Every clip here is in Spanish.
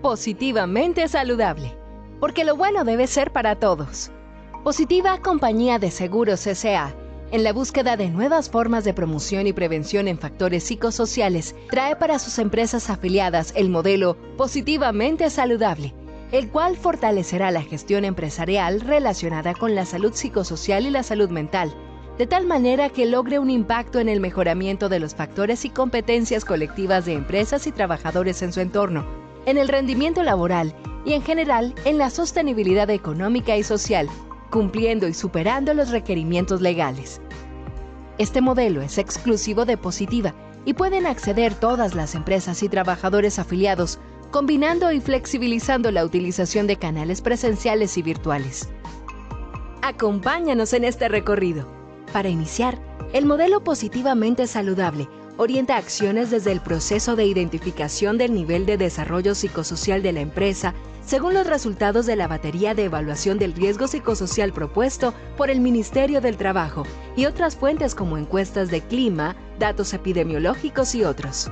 Positivamente saludable, porque lo bueno debe ser para todos. Positiva Compañía de Seguros S.A., en la búsqueda de nuevas formas de promoción y prevención en factores psicosociales, trae para sus empresas afiliadas el modelo Positivamente Saludable, el cual fortalecerá la gestión empresarial relacionada con la salud psicosocial y la salud mental, de tal manera que logre un impacto en el mejoramiento de los factores y competencias colectivas de empresas y trabajadores en su entorno, en el rendimiento laboral y en general en la sostenibilidad económica y social, cumpliendo y superando los requerimientos legales. Este modelo es exclusivo de Positiva y pueden acceder todas las empresas y trabajadores afiliados, combinando y flexibilizando la utilización de canales presenciales y virtuales. Acompáñanos en este recorrido. Para iniciar, el modelo Positivamente Saludable orienta acciones desde el proceso de identificación del nivel de desarrollo psicosocial de la empresa según los resultados de la batería de evaluación del riesgo psicosocial propuesto por el Ministerio del Trabajo y otras fuentes como encuestas de clima, datos epidemiológicos y otros.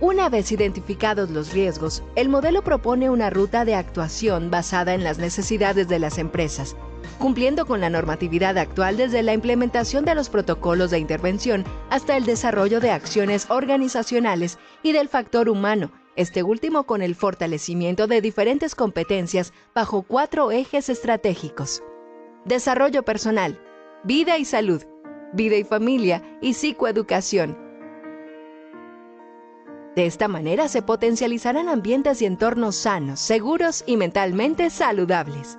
Una vez identificados los riesgos, el modelo propone una ruta de actuación basada en las necesidades de las empresas, cumpliendo con la normatividad actual desde la implementación de los protocolos de intervención hasta el desarrollo de acciones organizacionales y del factor humano, este último con el fortalecimiento de diferentes competencias bajo 4 ejes estratégicos: desarrollo personal, vida y salud, vida y familia y psicoeducación. De esta manera se potencializarán ambientes y entornos sanos, seguros y mentalmente saludables.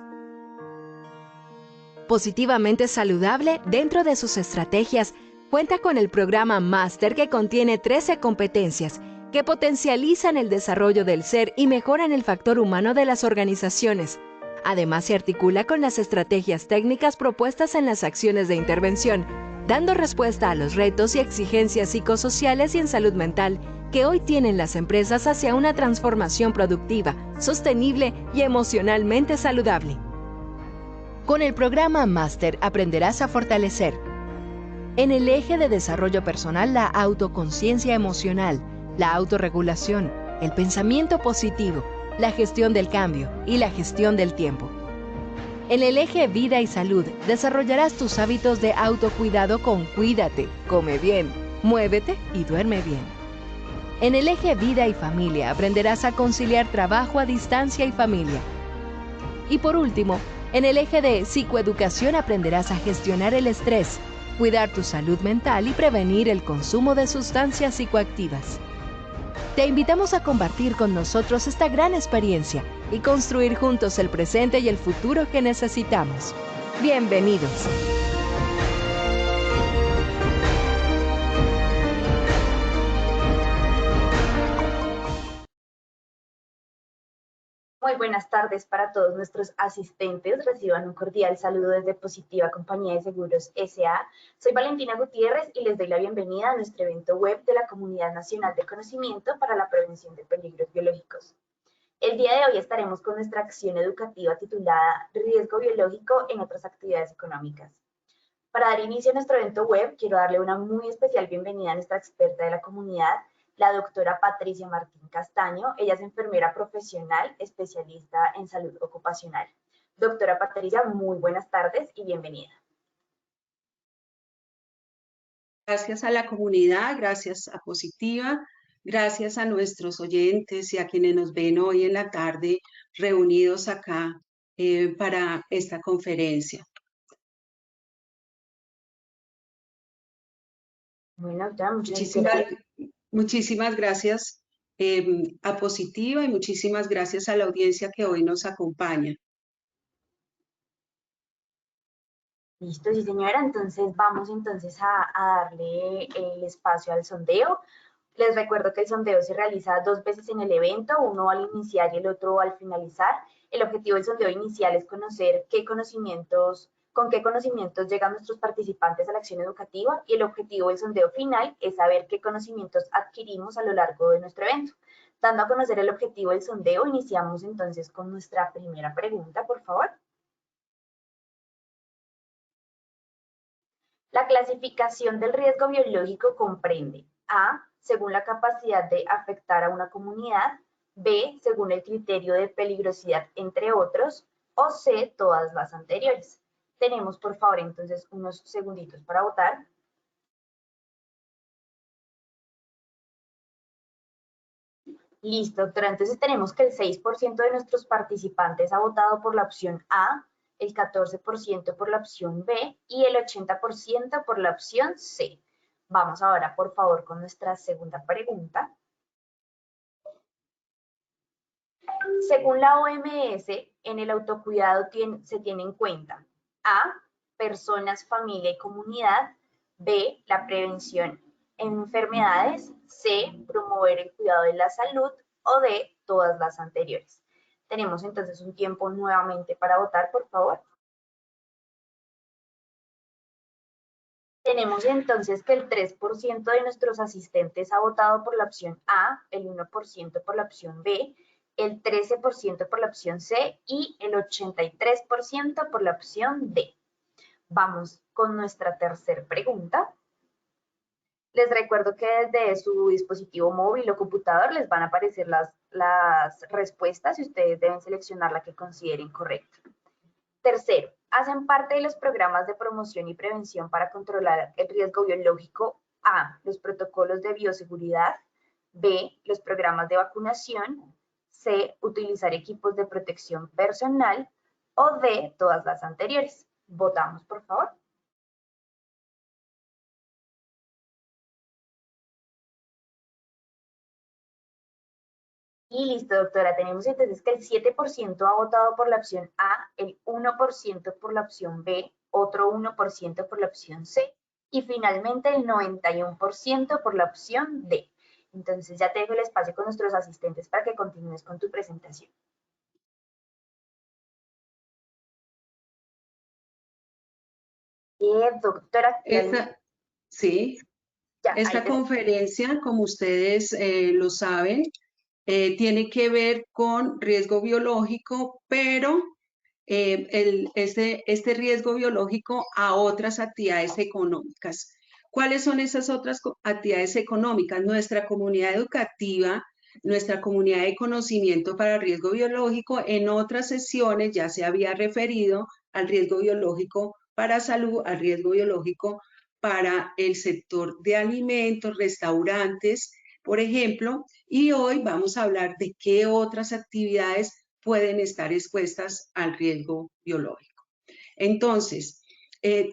Positivamente Saludable, dentro de sus estrategias, cuenta con el programa Máster que contiene 13 competencias que potencializan el desarrollo del ser y mejoran el factor humano de las organizaciones. Además, se articula con las estrategias técnicas propuestas en las acciones de intervención, dando respuesta a los retos y exigencias psicosociales y en salud mental que hoy tienen las empresas hacia una transformación productiva, sostenible y emocionalmente saludable. Con el programa Máster aprenderás a fortalecer en el eje de desarrollo personal la autoconciencia emocional, la autorregulación, el pensamiento positivo, la gestión del cambio y la gestión del tiempo. En el eje vida y salud desarrollarás tus hábitos de autocuidado con Cuídate, come bien, muévete y duerme bien. En el eje vida y familia aprenderás a conciliar trabajo a distancia y familia. Y por último, en el eje de psicoeducación aprenderás a gestionar el estrés, cuidar tu salud mental y prevenir el consumo de sustancias psicoactivas. Te invitamos a compartir con nosotros esta gran experiencia y construir juntos el presente y el futuro que necesitamos. Bienvenidos. Muy buenas tardes para todos nuestros asistentes. Reciban un cordial saludo desde Positiva Compañía de Seguros S.A. Soy Valentina Gutiérrez y les doy la bienvenida a nuestro evento web de la Comunidad Nacional de Conocimiento para la Prevención de Peligros Biológicos. El día de hoy estaremos con nuestra acción educativa titulada Riesgo Biológico en otras actividades económicas. Para dar inicio a nuestro evento web, quiero darle una muy especial bienvenida a nuestra experta de la comunidad, la doctora Patricia Martín Castaño. Ella es enfermera profesional, especialista en salud ocupacional. Doctora Patricia, muy buenas tardes y bienvenida. Gracias a la comunidad, gracias a Positiva, gracias a nuestros oyentes y a quienes nos ven hoy en la tarde reunidos acá para esta conferencia. Bueno, doctora, muchísimas gracias a Positiva y muchísimas gracias a la audiencia que hoy nos acompaña. Listo, sí señora, entonces vamos a darle el espacio al sondeo. Les recuerdo que el sondeo se realiza 2 veces en el evento, uno al iniciar y el otro al finalizar. El objetivo del sondeo inicial es conocer con qué conocimientos llegan nuestros participantes a la acción educativa, y el objetivo del sondeo final es saber qué conocimientos adquirimos a lo largo de nuestro evento. Dando a conocer el objetivo del sondeo, iniciamos entonces con nuestra primera pregunta, por favor. La clasificación del riesgo biológico comprende: A, según la capacidad de afectar a una comunidad; B, según el criterio de peligrosidad, entre otros, o C, todas las anteriores. Tenemos, por favor, entonces unos segunditos para votar. Listo, doctora. Entonces tenemos que el 6% de nuestros participantes ha votado por la opción A, el 14% por la opción B y el 80% por la opción C. Vamos ahora, por favor, con nuestra segunda pregunta. Según la OMS, en el autocuidado se tiene en cuenta A, personas, familia y comunidad, B, la prevención en enfermedades, C, promover el cuidado de la salud o D, todas las anteriores. Tenemos entonces un tiempo nuevamente para votar, por favor. Tenemos entonces que el 3% de nuestros asistentes ha votado por la opción A, el 1% por la opción B, el 13% por la opción C y el 83% por la opción D. Vamos con nuestra tercera pregunta. Les recuerdo que desde su dispositivo móvil o computador les van a aparecer las respuestas y ustedes deben seleccionar la que consideren correcta. Tercero, hacen parte de los programas de promoción y prevención para controlar el riesgo biológico A, los protocolos de bioseguridad, B, los programas de vacunación, C, utilizar equipos de protección personal o D, todas las anteriores. Votamos, por favor. Y listo, doctora. Tenemos entonces que el 7% ha votado por la opción A, el 1% por la opción B, otro 1% por la opción C y finalmente el 91% por la opción D. Entonces ya te dejo el espacio con nuestros asistentes para que continúes con tu presentación. Doctora. Sí, Ya, esta conferencia, como ustedes lo saben, tiene que ver con riesgo biológico, pero este riesgo biológico a otras actividades económicas. ¿Cuáles son esas otras actividades económicas? Nuestra comunidad educativa, nuestra comunidad de conocimiento para riesgo biológico, en otras sesiones ya se había referido al riesgo biológico para salud, al riesgo biológico para el sector de alimentos, restaurantes, por ejemplo, y hoy vamos a hablar de qué otras actividades pueden estar expuestas al riesgo biológico. Entonces,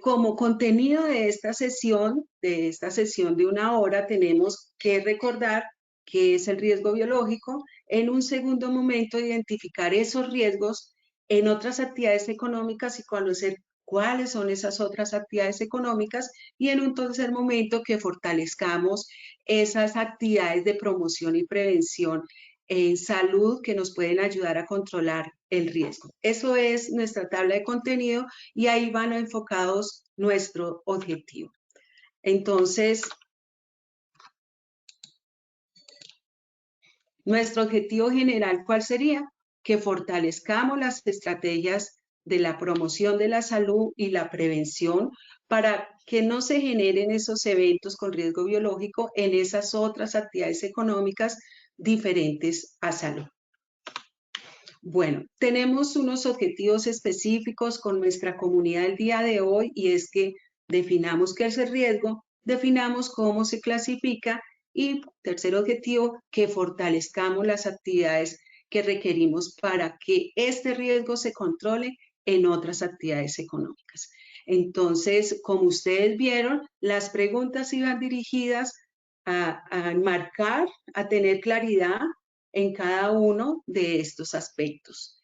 como contenido de esta sesión de 1 hora, tenemos que recordar qué es el riesgo biológico, en un segundo momento identificar esos riesgos en otras actividades económicas y conocer cuáles son esas otras actividades económicas y en un tercer momento que fortalezcamos esas actividades de promoción y prevención en salud que nos pueden ayudar a controlar el riesgo. Eso es nuestra tabla de contenido y ahí van enfocados nuestro objetivo. Entonces, nuestro objetivo general, ¿cuál sería? Que fortalezcamos las estrategias de la promoción de la salud y la prevención para que no se generen esos eventos con riesgo biológico en esas otras actividades económicas diferentes a salud. Bueno, tenemos unos objetivos específicos con nuestra comunidad el día de hoy y es que definamos qué es el riesgo, definamos cómo se clasifica y tercer objetivo, que fortalezcamos las actividades que requerimos para que este riesgo se controle en otras actividades económicas. Entonces, como ustedes vieron, las preguntas iban dirigidas a marcar, a tener claridad en cada uno de estos aspectos.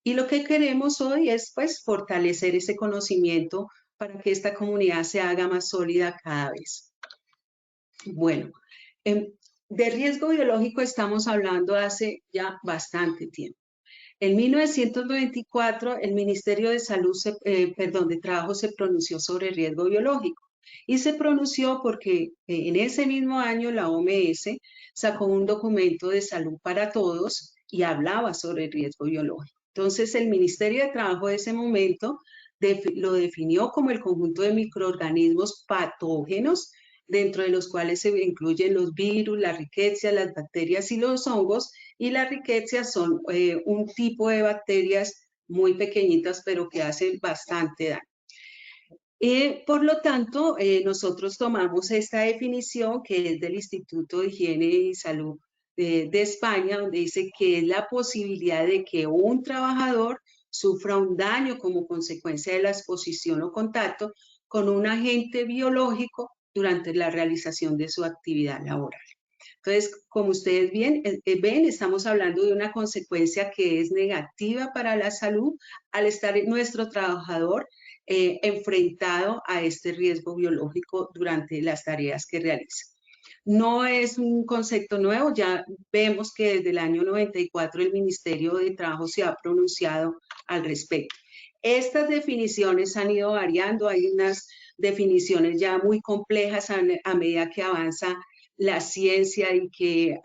Y lo que queremos hoy es pues fortalecer ese conocimiento para que esta comunidad se haga más sólida cada vez. Bueno, de riesgo biológico estamos hablando hace ya bastante tiempo. En 1994, el Ministerio de de Trabajo se pronunció sobre riesgo biológico y se pronunció porque en ese mismo año la OMS sacó un documento de salud para todos y hablaba sobre el riesgo biológico. Entonces, el Ministerio de Trabajo de ese momento lo definió como el conjunto de microorganismos patógenos dentro de los cuales se incluyen los virus, las rickettsias, las bacterias y los hongos, y las rickettsias son un tipo de bacterias muy pequeñitas, pero que hacen bastante daño. Por lo tanto, nosotros tomamos esta definición que es del Instituto de Higiene y Salud de España, donde dice que es la posibilidad de que un trabajador sufra un daño como consecuencia de la exposición o contacto con un agente biológico durante la realización de su actividad laboral. Entonces, como ustedes ven, estamos hablando de una consecuencia que es negativa para la salud al estar nuestro trabajador enfrentado a este riesgo biológico durante las tareas que realiza. No es un concepto nuevo, ya vemos que desde el año 94 el Ministerio de Trabajo se ha pronunciado al respecto. Estas definiciones han ido variando, hay unas definiciones ya muy complejas a medida que avanza la ciencia y que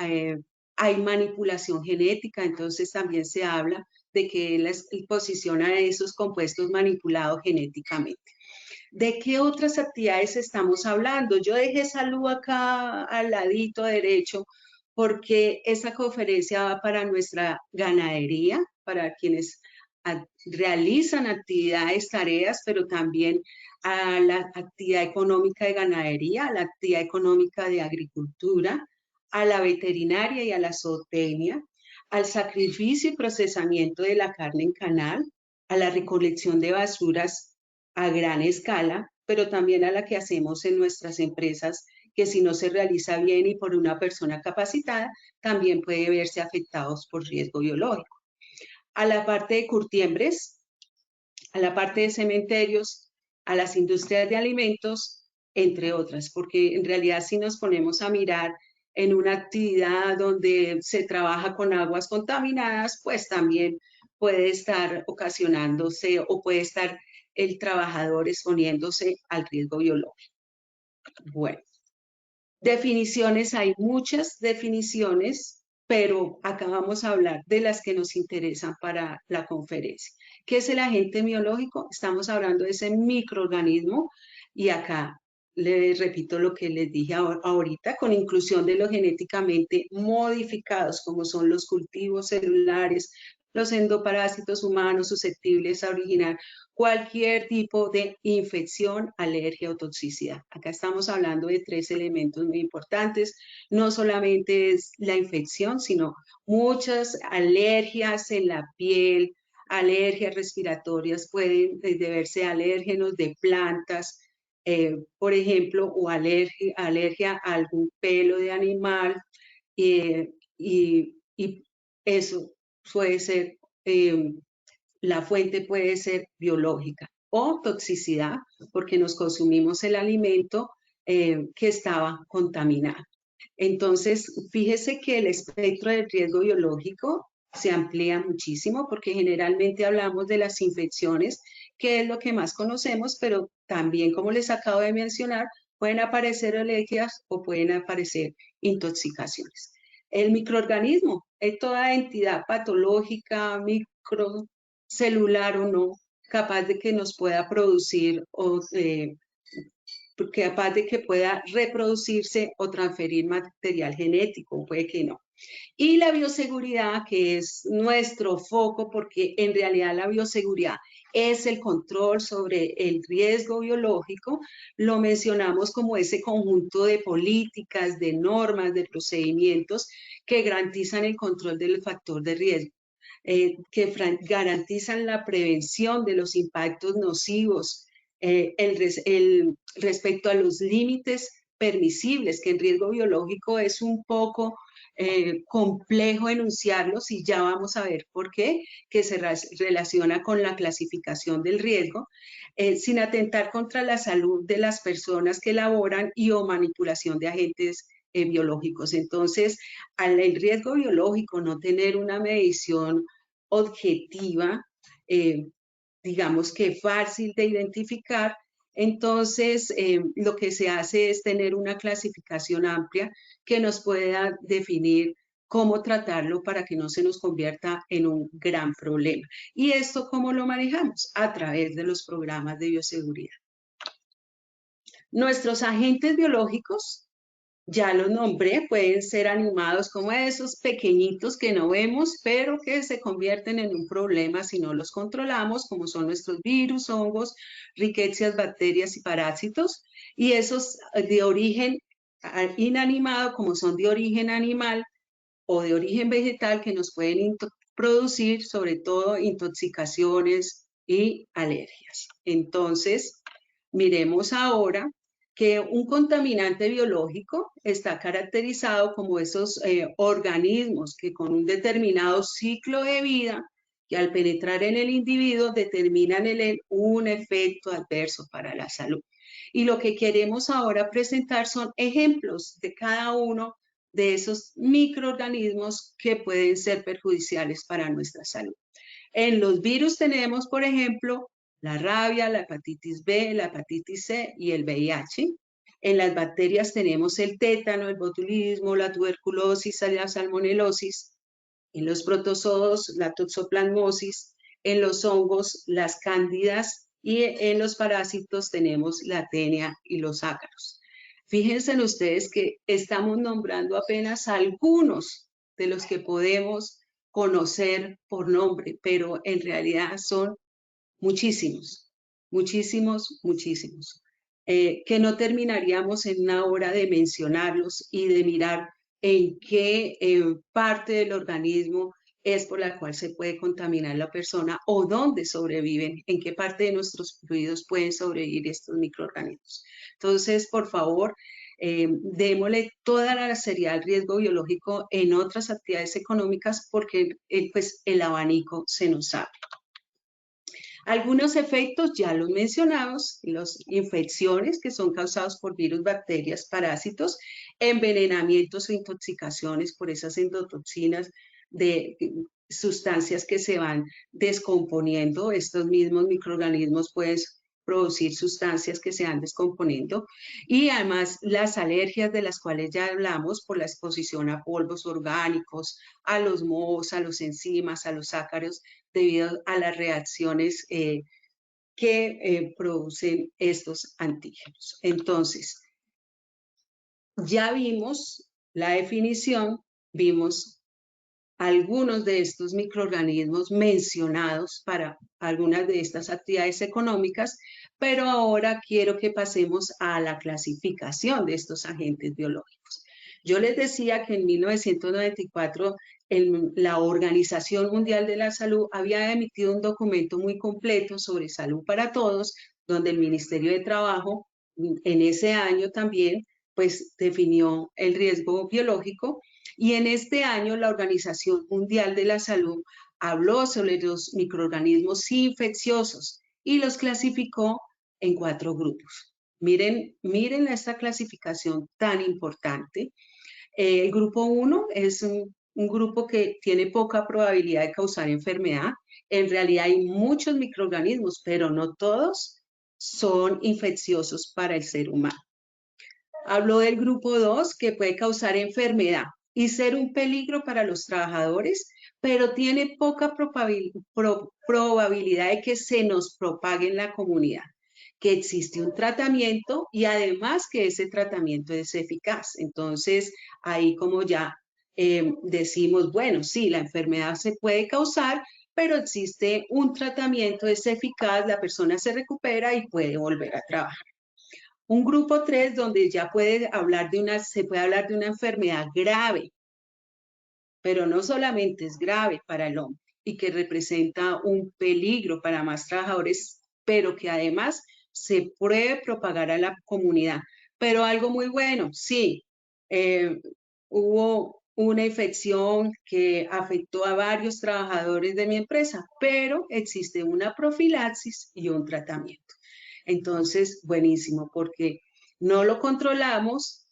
hay manipulación genética, entonces también se habla de que él posiciona esos compuestos manipulados genéticamente. ¿De qué otras actividades estamos hablando? Yo dejé salud acá al ladito derecho porque esa conferencia va para nuestra ganadería, para quienes realizan actividades, tareas, pero también a la actividad económica de ganadería, a la actividad económica de agricultura, a la veterinaria y a la zootecnia, al sacrificio y procesamiento de la carne en canal, a la recolección de basuras a gran escala, pero también a la que hacemos en nuestras empresas, que si no se realiza bien y por una persona capacitada, también puede verse afectados por riesgo biológico. A la parte de curtiembres, a la parte de cementerios, a las industrias de alimentos, entre otras, porque en realidad si nos ponemos a mirar en una actividad donde se trabaja con aguas contaminadas, pues también puede estar ocasionándose o puede estar el trabajador exponiéndose al riesgo biológico. Bueno, definiciones, hay muchas definiciones, pero acá vamos a hablar de las que nos interesan para la conferencia. ¿Qué es el agente biológico? Estamos hablando de ese microorganismo y acá les repito lo que les dije ahorita, con inclusión de los genéticamente modificados, como son los cultivos celulares, los endoparásitos humanos susceptibles a originar cualquier tipo de infección, alergia o toxicidad. Acá estamos hablando de 3 elementos muy importantes. No solamente es la infección, sino muchas alergias en la piel, alergias respiratorias, pueden deberse a alérgenos de plantas, por ejemplo, o alergia a algún pelo de animal, y eso puede ser, la fuente puede ser biológica o toxicidad, porque nos consumimos el alimento que estaba contaminado. Entonces, fíjese que el espectro del riesgo biológico se amplía muchísimo porque generalmente hablamos de las infecciones, que es lo que más conocemos, pero también, como les acabo de mencionar, pueden aparecer alergias o pueden aparecer intoxicaciones. El microorganismo es toda entidad patológica, microcelular o no, capaz de que nos pueda producir o capaz de que pueda reproducirse o transferir material genético, puede que no. Y la bioseguridad, que es nuestro foco, porque en realidad la bioseguridad es el control sobre el riesgo biológico, lo mencionamos como ese conjunto de políticas, de normas, de procedimientos que garantizan el control del factor de riesgo, que garantizan la prevención de los impactos nocivos, respecto a los límites permisibles, que en riesgo biológico es un poco complejo enunciarlos y ya vamos a ver por qué, que se relaciona con la clasificación del riesgo, sin atentar contra la salud de las personas que laboran y o manipulación de agentes biológicos. Entonces, al el riesgo biológico no tener una medición objetiva, digamos que fácil de identificar, entonces lo que se hace es tener una clasificación amplia que nos pueda definir cómo tratarlo para que no se nos convierta en un gran problema. ¿Y esto cómo lo manejamos? A través de los programas de bioseguridad. Nuestros agentes biológicos, ya los nombré, pueden ser animados como esos pequeñitos que no vemos, pero que se convierten en un problema si no los controlamos, como son nuestros virus, hongos, riquecias, bacterias y parásitos. Y esos de origen inanimado, como son de origen animal o de origen vegetal, que nos pueden producir sobre todo intoxicaciones y alergias. Entonces, miremos ahora que un contaminante biológico está caracterizado como esos organismos que con un determinado ciclo de vida que al penetrar en el individuo determinan en él un efecto adverso para la salud. Y lo que queremos ahora presentar son ejemplos de cada uno de esos microorganismos que pueden ser perjudiciales para nuestra salud. En los virus tenemos, por ejemplo, la rabia, la hepatitis B, la hepatitis C y el VIH. En las bacterias tenemos el tétano, el botulismo, la tuberculosis, la salmonelosis. En los protozoos, la toxoplasmosis. En los hongos, las cándidas. Y en los parásitos tenemos la tenia y los ácaros. Fíjense ustedes que estamos nombrando apenas algunos de los que podemos conocer por nombre, pero en realidad son muchísimos, muchísimos, muchísimos, que no terminaríamos en una hora de mencionarlos y de mirar en qué parte del organismo es por la cual se puede contaminar la persona o dónde sobreviven, en qué parte de nuestros fluidos pueden sobrevivir estos microorganismos. Entonces, por favor, démosle toda la seriedad al riesgo biológico en otras actividades económicas porque pues, el abanico se nos abre. Algunos efectos ya los mencionamos, las infecciones que son causadas por virus, bacterias, parásitos, envenenamientos o intoxicaciones por esas endotoxinas de sustancias que se van descomponiendo. Estos mismos microorganismos pueden producir sustancias que se van descomponiendo y además las alergias de las cuales ya hablamos por la exposición a polvos orgánicos, a los mohos, a los enzimas, a los ácaros, debido a las reacciones que producen estos antígenos. Entonces, ya vimos la definición, vimos algunos de estos microorganismos mencionados para algunas de estas actividades económicas, pero ahora quiero que pasemos a la clasificación de estos agentes biológicos. Yo les decía que en 1994 la Organización Mundial de la Salud había emitido un documento muy completo sobre salud para todos, donde el Ministerio de Trabajo en ese año también pues definió el riesgo biológico. Y en este año la Organización Mundial de la Salud habló sobre los microorganismos infecciosos y los clasificó en 4 grupos. Miren esta clasificación tan importante. El grupo 1 es un grupo que tiene poca probabilidad de causar enfermedad. En realidad hay muchos microorganismos, pero no todos son infecciosos para el ser humano. Habló del grupo 2 que puede causar enfermedad y ser un peligro para los trabajadores, pero tiene poca probabilidad de que se nos propague en la comunidad, que existe un tratamiento y además que ese tratamiento es eficaz. Entonces, ahí como ya decimos, bueno, sí, la enfermedad se puede causar, pero existe un tratamiento, es eficaz, la persona se recupera y puede volver a trabajar. Un grupo 3 donde ya se puede hablar de una enfermedad grave, pero no solamente es grave para el hombre y que representa un peligro para más trabajadores, pero que además se puede propagar a la comunidad. Pero algo muy bueno, sí, hubo una infección que afectó a varios trabajadores de mi empresa, pero existe una profilaxis y un tratamiento. Entonces, buenísimo, porque no lo controlamos,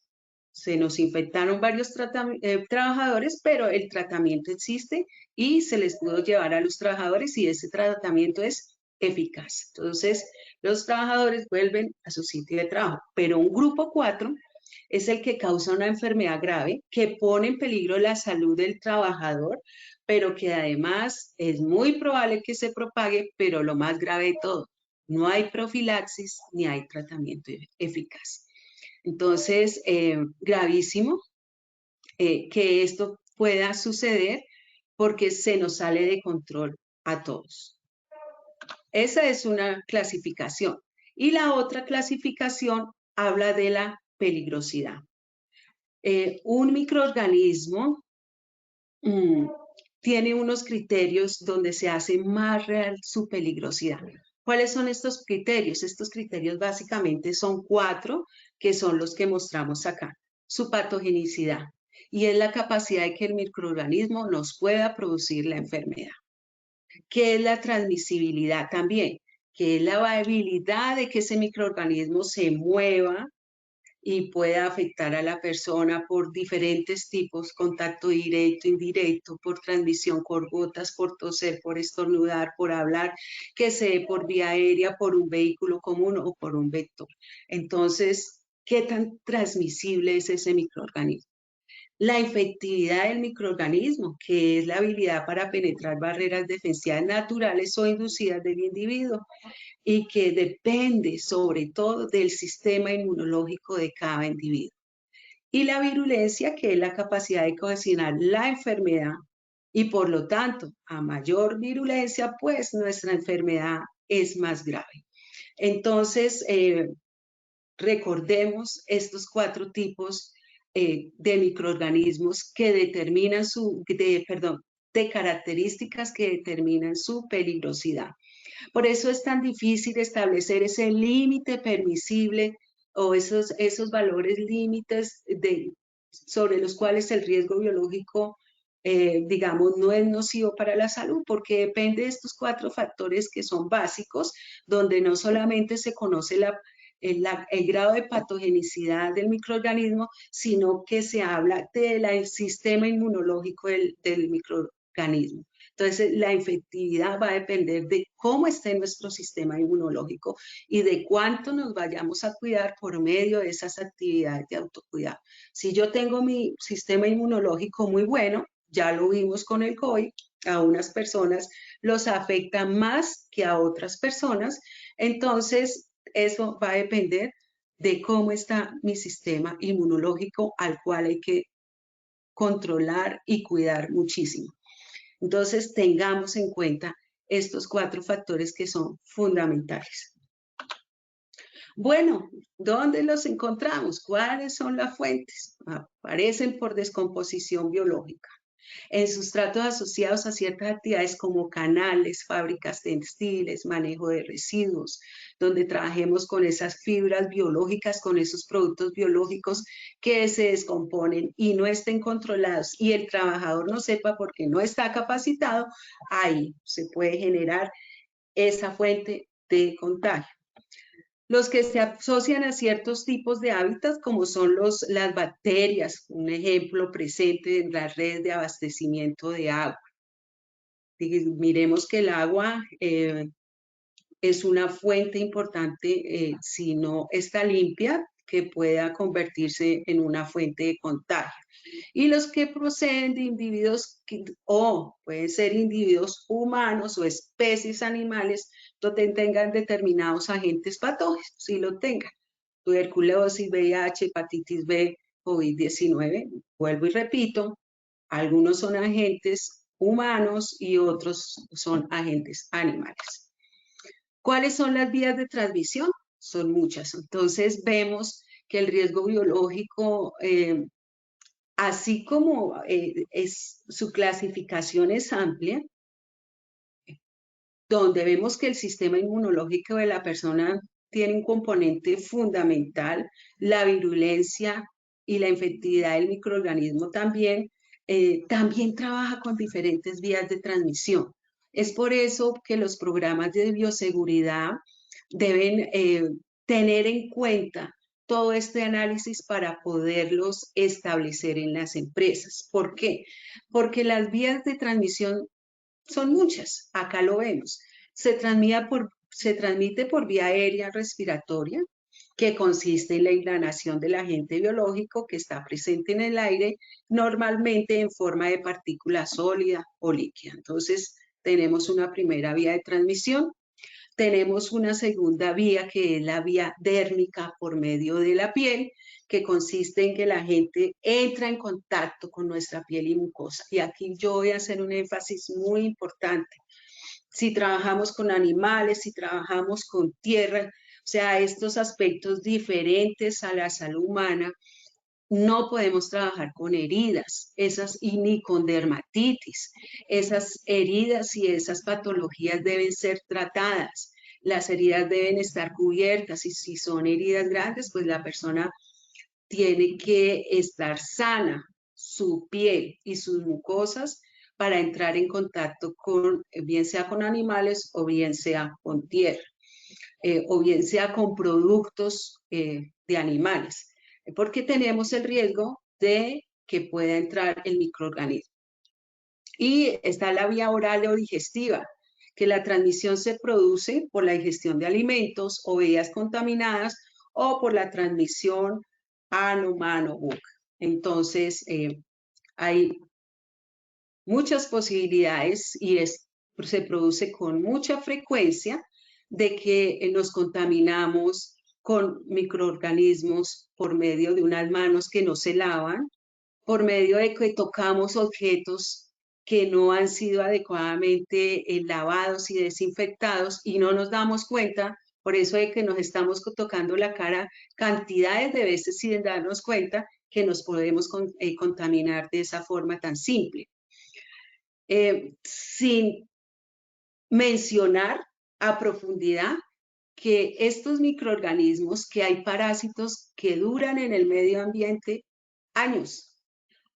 se nos infectaron varios trabajadores, pero el tratamiento existe y se les pudo llevar a los trabajadores y ese tratamiento es eficaz. Entonces, los trabajadores vuelven a su sitio de trabajo, pero un grupo 4 es el que causa una enfermedad grave que pone en peligro la salud del trabajador, pero que además es muy probable que se propague, pero lo más grave de todo, No hay profilaxis ni hay tratamiento eficaz. Entonces, gravísimo que esto pueda suceder porque se nos sale de control a todos. Esa es una clasificación. Y la otra clasificación habla de la peligrosidad. Un microorganismo tiene unos criterios donde se hace más real su peligrosidad. ¿Cuáles son estos criterios? Estos criterios básicamente son 4, que son los que mostramos acá. Su patogenicidad, y es la capacidad de que el microorganismo nos pueda producir la enfermedad. ¿Qué es la transmisibilidad también? Que es la habilidad de que ese microorganismo se mueva y pueda afectar a la persona por diferentes tipos, contacto directo, indirecto, por transmisión, por gotas, por toser, por estornudar, por hablar, que se dé por vía aérea, por un vehículo común o por un vector. Entonces, ¿qué tan transmisible es ese microorganismo? La efectividad del microorganismo, que es la habilidad para penetrar barreras defensivas naturales o inducidas del individuo, y que depende sobre todo del sistema inmunológico de cada individuo. Y la virulencia, que es la capacidad de ocasionar la enfermedad, y por lo tanto, a mayor virulencia, pues nuestra enfermedad es más grave. Entonces, recordemos estos 4 tipos de microorganismos que determinan de características que determinan su peligrosidad. Por eso es tan difícil establecer ese límite permisible o esos valores límites sobre los cuales el riesgo biológico, digamos, no es nocivo para la salud, porque depende de estos 4 factores que son básicos, donde no solamente se conoce el grado de patogenicidad del microorganismo, sino que se habla del sistema inmunológico del microorganismo. Entonces, la efectividad va a depender de cómo esté nuestro sistema inmunológico y de cuánto nos vayamos a cuidar por medio de esas actividades de autocuidado. Si yo tengo mi sistema inmunológico muy bueno, ya lo vimos con el COVID, a unas personas los afecta más que a otras personas, entonces eso va a depender de cómo está mi sistema inmunológico, al cual hay que controlar y cuidar muchísimo. Entonces, tengamos en cuenta estos 4 factores que son fundamentales. Bueno, ¿dónde los encontramos? ¿Cuáles son las fuentes? Aparecen por descomposición biológica, en sustratos asociados a ciertas actividades como canales, fábricas textiles, manejo de residuos, donde trabajemos con esas fibras biológicas, con esos productos biológicos que se descomponen y no estén controlados y el trabajador no sepa porque no está capacitado, ahí se puede generar esa fuente de contagio. Los que se asocian a ciertos tipos de hábitats, como son las bacterias, un ejemplo presente en las redes de abastecimiento de agua. Miremos que el agua es una fuente importante, si no está limpia, que pueda convertirse en una fuente de contagio. Y los que proceden de individuos o pueden ser individuos humanos o especies animales donde tengan determinados agentes patógenos, si lo tengan. Tuberculosis, VIH, hepatitis B, COVID-19. Vuelvo y repito, algunos son agentes humanos y otros son agentes animales. ¿Cuáles son las vías de transmisión? Son muchas. Entonces vemos que el riesgo biológico, así como su clasificación es amplia, donde vemos que el sistema inmunológico de la persona tiene un componente fundamental, la virulencia y la efectividad del microorganismo también trabaja con diferentes vías de transmisión. Es por eso que los programas de bioseguridad deben tener en cuenta todo este análisis para poderlos establecer en las empresas. ¿Por qué? Porque las vías de transmisión son muchas, acá lo vemos. Se transmite por vía aérea respiratoria, que consiste en la inhalación del agente biológico que está presente en el aire, normalmente en forma de partícula sólida o líquida. Entonces, tenemos una primera vía de transmisión. tenemos una segunda vía que es la vía dérmica por medio de la piel, que consiste en que la gente entra en contacto con nuestra piel y mucosa. Y aquí yo voy a hacer un énfasis muy importante. Si trabajamos con animales, si trabajamos con tierra, o sea, estos aspectos diferentes a la salud humana, no podemos trabajar con heridas, y ni con dermatitis. Esas heridas y esas patologías deben ser tratadas. Las heridas deben estar cubiertas y si son heridas grandes, pues la persona tiene que estar sana, su piel y sus mucosas, para entrar en contacto con, bien sea con animales o bien sea con tierra, o bien sea con productos de animales, porque tenemos el riesgo de que pueda entrar el microorganismo. Y está la vía oral o digestiva, que la transmisión se produce por la digestión de alimentos o bebidas contaminadas o por la transmisión ano, mano, boca. Entonces, hay muchas posibilidades y se produce con mucha frecuencia de que nos contaminamos con microorganismos por medio de unas manos que no se lavan, por medio de que tocamos objetos que no han sido adecuadamente lavados y desinfectados y no nos damos cuenta, por eso es que nos estamos tocando la cara cantidades de veces sin darnos cuenta que nos podemos contaminar de esa forma tan simple. Sin mencionar a profundidad que estos microorganismos, que hay parásitos que duran en el medio ambiente años.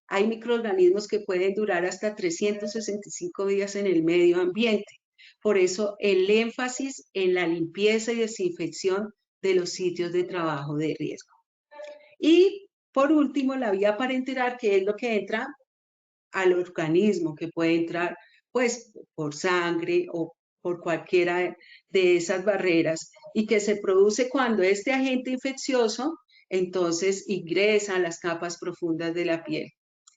Hay microorganismos que pueden durar hasta 365 días en el medio ambiente. Por eso el énfasis en la limpieza y desinfección de los sitios de trabajo de riesgo. Y por último, la vía parenteral, que es lo que entra al organismo, que puede entrar pues por sangre o por cualquiera de esas barreras, y que se produce cuando este agente infeccioso entonces ingresa a las capas profundas de la piel,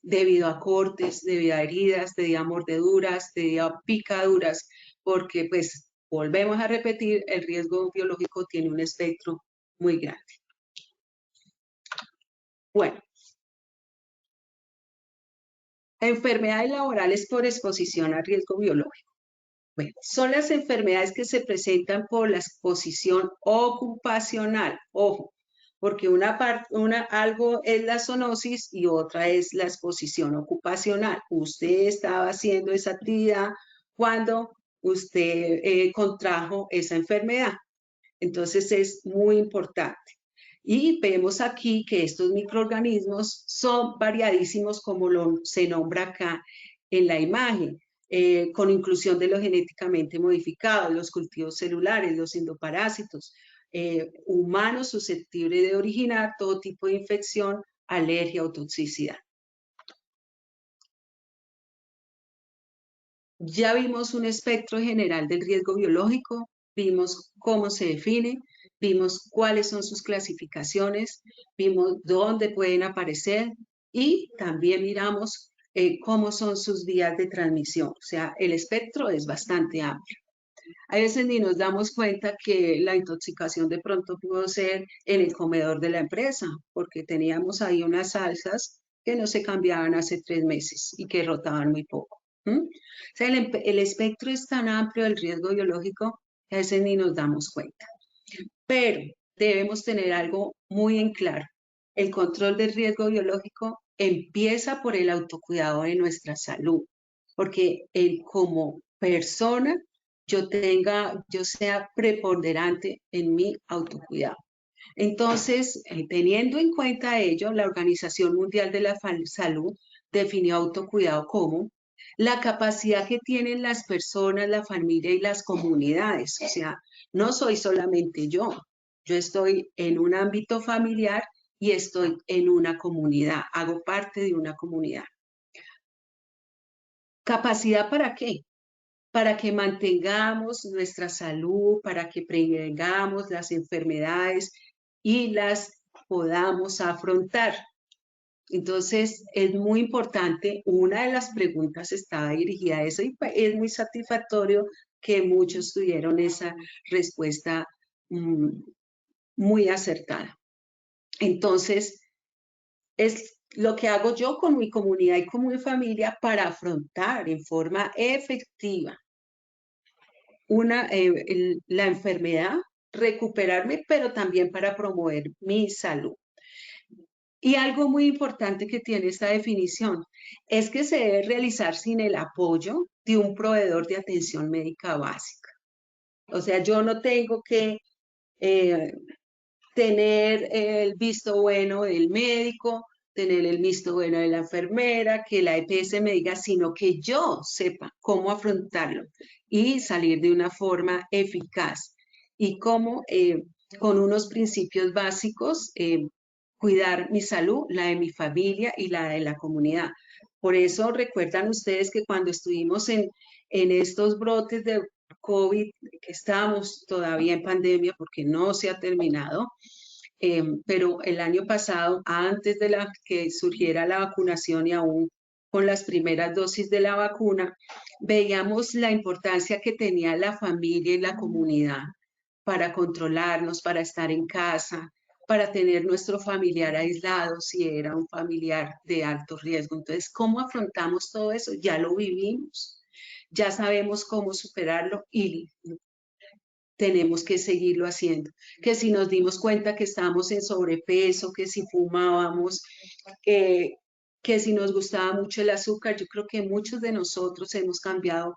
debido a cortes, debido a heridas, debido a mordeduras, debido a picaduras, porque pues volvemos a repetir, el riesgo biológico tiene un espectro muy grande. Bueno, enfermedades laborales por exposición a riesgo biológico. Bueno, son las enfermedades que se presentan por la exposición ocupacional. Ojo, porque algo es la zoonosis y otra es la exposición ocupacional. Usted estaba haciendo esa actividad cuando usted contrajo esa enfermedad. Entonces es muy importante. Y vemos aquí que estos microorganismos son variadísimos, como se nombra acá en la imagen, con inclusión de los genéticamente modificados, los cultivos celulares, los endoparásitos, humanos susceptibles de originar todo tipo de infección, alergia o toxicidad. Ya vimos un espectro general del riesgo biológico, vimos cómo se define, vimos cuáles son sus clasificaciones, vimos dónde pueden aparecer y también miramos cómo son sus vías de transmisión. O sea, el espectro es bastante amplio. A veces ni nos damos cuenta que la intoxicación de pronto pudo ser en el comedor de la empresa, porque teníamos ahí unas salsas que no se cambiaban hace 3 meses y que rotaban muy poco. O sea, el espectro es tan amplio del riesgo biológico que a veces ni nos damos cuenta. Pero debemos tener algo muy en claro. El control del riesgo biológico empieza por el autocuidado de nuestra salud, porque como persona yo sea preponderante en mi autocuidado. Entonces, teniendo en cuenta ello, la Organización Mundial de la Salud definió autocuidado como la capacidad que tienen las personas, la familia y las comunidades. O sea, no soy solamente yo estoy en un ámbito familiar y estoy en una comunidad, hago parte de una comunidad. ¿Capacidad para qué? Para que mantengamos nuestra salud, para que prevengamos las enfermedades y las podamos afrontar. Entonces, es muy importante, una de las preguntas estaba dirigida a eso y es muy satisfactorio que muchos tuvieron esa respuesta muy acertada. Entonces, es lo que hago yo con mi comunidad y con mi familia para afrontar en forma efectiva la enfermedad, recuperarme, pero también para promover mi salud. Y algo muy importante que tiene esta definición es que se debe realizar sin el apoyo de un proveedor de atención médica básica. O sea, yo no tengo que tener el visto bueno del médico, tener el visto bueno de la enfermera, que la EPS me diga, sino que yo sepa cómo afrontarlo y salir de una forma eficaz y cómo con unos principios básicos cuidar mi salud, la de mi familia y la de la comunidad. Por eso recuerdan ustedes que cuando estuvimos en estos brotes de COVID, que estábamos todavía en pandemia porque no se ha terminado, pero el año pasado, antes de que surgiera la vacunación y aún con las primeras dosis de la vacuna, veíamos la importancia que tenía la familia y la comunidad para controlarnos, para estar en casa, para tener nuestro familiar aislado si era un familiar de alto riesgo. Entonces, ¿cómo afrontamos todo eso? Ya lo vivimos, ya sabemos cómo superarlo y tenemos que seguirlo haciendo. Que si nos dimos cuenta que estábamos en sobrepeso, que si fumábamos, que si nos gustaba mucho el azúcar, yo creo que muchos de nosotros hemos cambiado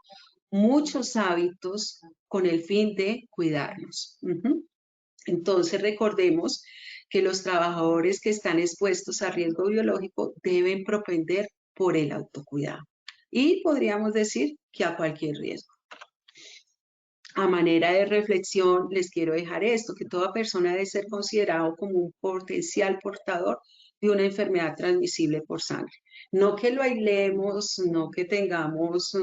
muchos hábitos con el fin de cuidarnos. Entonces recordemos que los trabajadores que están expuestos a riesgo biológico deben propender por el autocuidado. Y podríamos decir que a cualquier riesgo. A manera de reflexión, les quiero dejar esto, que toda persona debe ser considerado como un potencial portador de una enfermedad transmisible por sangre. No que lo aislemos, no que tengamos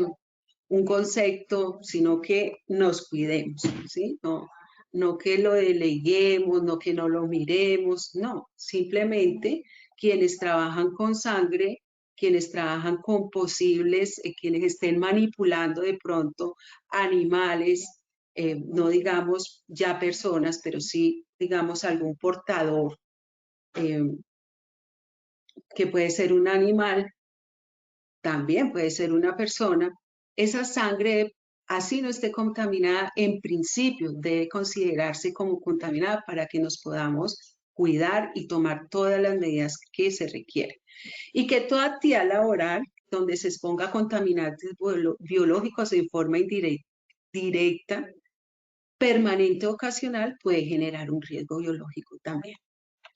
un concepto, sino que nos cuidemos, ¿sí? No que lo deleguemos, no que no lo miremos, no. Simplemente quienes trabajan con sangre, quienes trabajan con posibles, quienes estén manipulando de pronto animales, no digamos ya personas, pero sí digamos algún portador, que puede ser un animal, también puede ser una persona, esa sangre, así no esté contaminada, en principio debe considerarse como contaminada para que nos podamos cuidar y tomar todas las medidas que se requieren. Y que toda actividad laboral donde se exponga a contaminantes biológicos en forma directa, permanente o ocasional, puede generar un riesgo biológico también.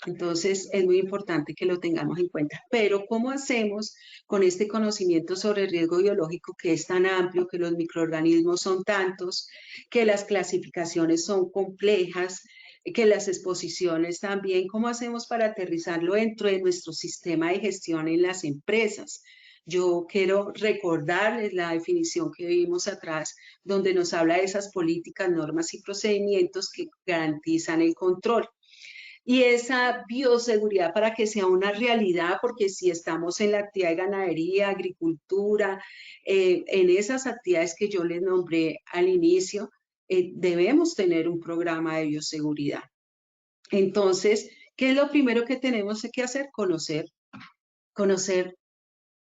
Entonces, es muy importante que lo tengamos en cuenta. Pero, ¿cómo hacemos con este conocimiento sobre el riesgo biológico que es tan amplio, que los microorganismos son tantos, que las clasificaciones son complejas, que las exposiciones también? ¿Cómo hacemos para aterrizarlo dentro de nuestro sistema de gestión en las empresas? Yo quiero recordarles la definición que vimos atrás, donde nos habla de esas políticas, normas y procedimientos que garantizan el control. Y esa bioseguridad para que sea una realidad, porque si estamos en la actividad de ganadería, agricultura, en esas actividades que yo les nombré al inicio, debemos tener un programa de bioseguridad. Entonces, ¿qué es lo primero que tenemos que hacer? Conocer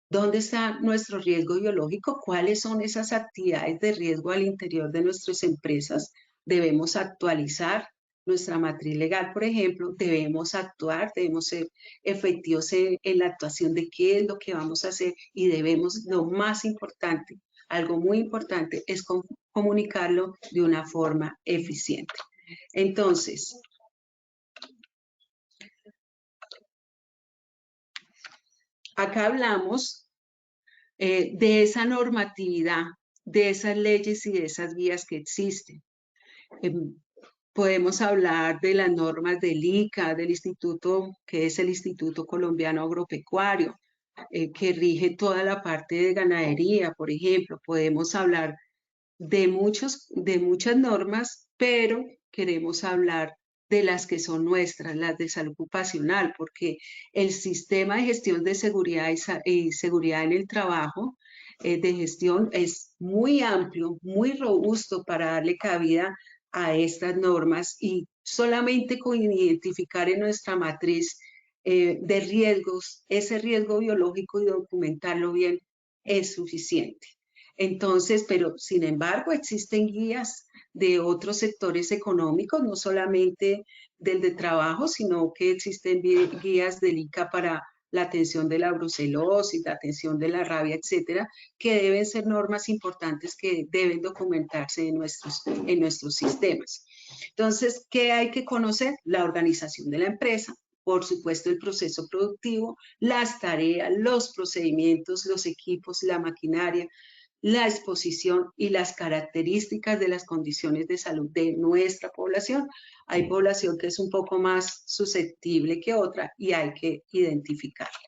dónde está nuestro riesgo biológico, cuáles son esas actividades de riesgo al interior de nuestras empresas. Debemos actualizar nuestra matriz legal, por ejemplo, debemos actuar, debemos ser efectivos en la actuación de qué es lo que vamos a hacer y debemos, lo más importante, algo muy importante, es comunicarlo de una forma eficiente. Entonces, acá hablamos de esa normatividad, de esas leyes y de esas guías que existen. Podemos hablar de las normas del ICA, del instituto, que es el Instituto Colombiano Agropecuario, que rige toda la parte de ganadería, por ejemplo. Podemos hablar de muchas normas, pero queremos hablar de las que son nuestras, las de salud ocupacional, porque el sistema de gestión de seguridad y seguridad en el trabajo, de gestión, es muy amplio, muy robusto para darle cabida a estas normas, y solamente con identificar en nuestra matriz de riesgos ese riesgo biológico y documentarlo bien es suficiente. Entonces, pero sin embargo existen guías de otros sectores económicos, no solamente del de trabajo, sino que existen guías del ICA para la atención de la brucelosis, la atención de la rabia, etcétera, que deben ser normas importantes que deben documentarse en nuestros sistemas. Entonces, ¿qué hay que conocer? La organización de la empresa, por supuesto el proceso productivo, las tareas, los procedimientos, los equipos, la maquinaria, la exposición y las características de las condiciones de salud de nuestra población. Hay población que es un poco más susceptible que otra y hay que identificarla.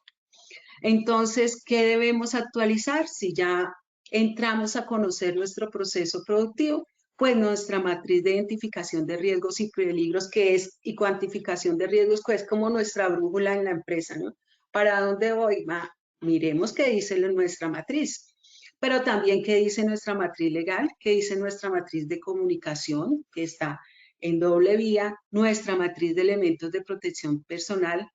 Entonces, ¿qué debemos actualizar? Si ya entramos a conocer nuestro proceso productivo, pues nuestra matriz de identificación de riesgos y peligros, que es, y cuantificación de riesgos, que es como nuestra brújula en la empresa, ¿no? ¿Para dónde voy? Miremos qué dice nuestra matriz. Pero también qué dice nuestra matriz legal, qué dice nuestra matriz de comunicación, que está en doble vía, nuestra matriz de elementos de protección personal,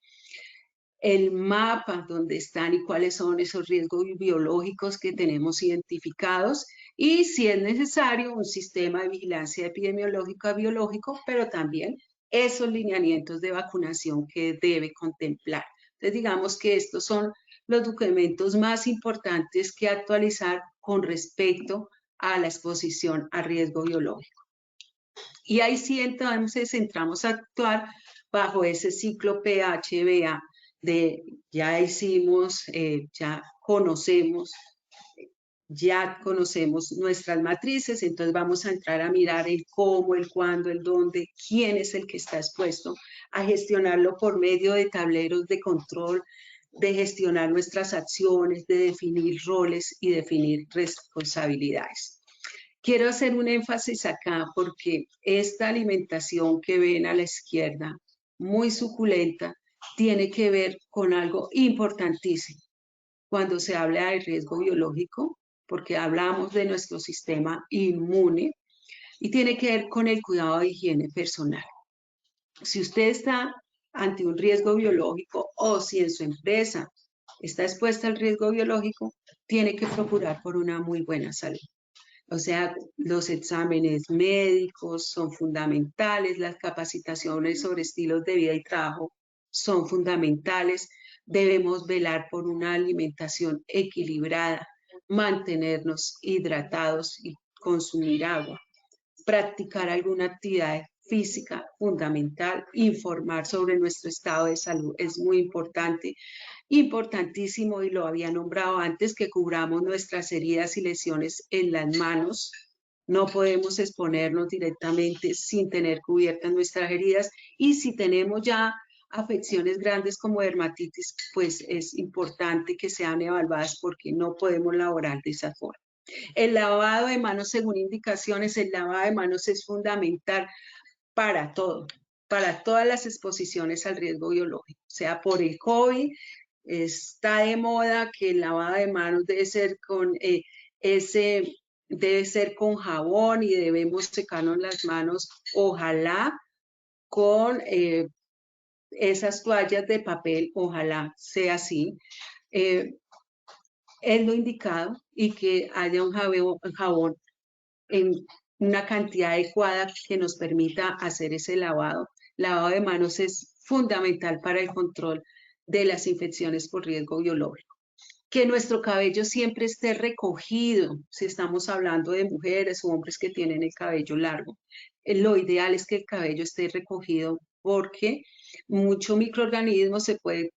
el mapa donde están y cuáles son esos riesgos biológicos que tenemos identificados, y si es necesario un sistema de vigilancia epidemiológica biológico, pero también esos lineamientos de vacunación que debe contemplar. Entonces digamos que estos son los documentos más importantes que actualizar con respecto a la exposición a riesgo biológico. Y ahí sí entonces entramos a actuar bajo ese ciclo PHBA de ya hicimos, ya conocemos nuestras matrices, entonces vamos a entrar a mirar el cómo, el cuándo, el dónde, quién es el que está expuesto, a gestionarlo por medio de tableros de control, de gestionar nuestras acciones, de definir roles y definir responsabilidades. Quiero hacer un énfasis acá porque esta alimentación que ven a la izquierda, muy suculenta, tiene que ver con algo importantísimo cuando se habla de riesgo biológico, porque hablamos de nuestro sistema inmune, y tiene que ver con el cuidado de higiene personal. Si usted está ante un riesgo biológico o si en su empresa está expuesta al riesgo biológico, tiene que procurar por una muy buena salud. O sea, los exámenes médicos son fundamentales, las capacitaciones sobre estilos de vida y trabajo son fundamentales. Debemos velar por una alimentación equilibrada, mantenernos hidratados y consumir agua, practicar alguna actividad física fundamental, informar sobre nuestro estado de salud es muy importante. Importantísimo, y lo había nombrado antes, que cubramos nuestras heridas y lesiones en las manos. No podemos exponernos directamente sin tener cubiertas nuestras heridas, y si tenemos ya afecciones grandes como dermatitis, pues es importante que sean evaluadas porque no podemos laborar de esa forma. El lavado de manos según indicaciones, el lavado de manos es fundamental para todo, para todas las exposiciones al riesgo biológico, sea por el COVID. Está de moda que el lavado de manos debe ser con jabón y debemos secarnos las manos, ojalá con esas toallas de papel, ojalá sea así. Es lo indicado, y que haya un jabón en una cantidad adecuada que nos permita hacer ese lavado. Lavado de manos es fundamental para el control de las infecciones por riesgo biológico. Que nuestro cabello siempre esté recogido, si estamos hablando de mujeres o hombres que tienen el cabello largo. Lo ideal es que el cabello esté recogido porque mucho microorganismo se puede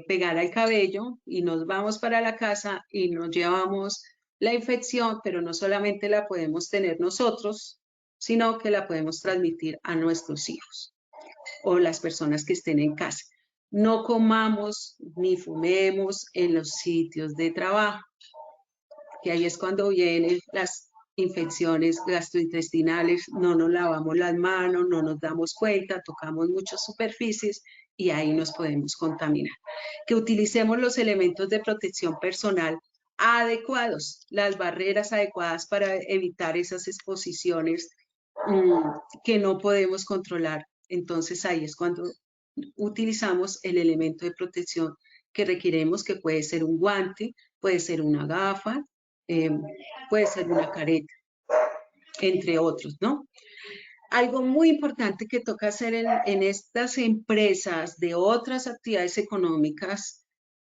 pegar al cabello y nos vamos para la casa y nos llevamos la infección, pero no solamente la podemos tener nosotros, sino que la podemos transmitir a nuestros hijos o las personas que estén en casa. No comamos ni fumemos en los sitios de trabajo, que ahí es cuando vienen las infecciones gastrointestinales. No nos lavamos las manos, no nos damos cuenta, tocamos muchas superficies y ahí nos podemos contaminar. Que utilicemos los elementos de protección personal adecuados, las barreras adecuadas para evitar esas exposiciones que no podemos controlar. Entonces ahí es cuando utilizamos el elemento de protección que requeremos, que puede ser un guante, puede ser una gafa, puede ser una careta, entre otros, ¿no? Algo muy importante que toca hacer en estas empresas de otras actividades económicas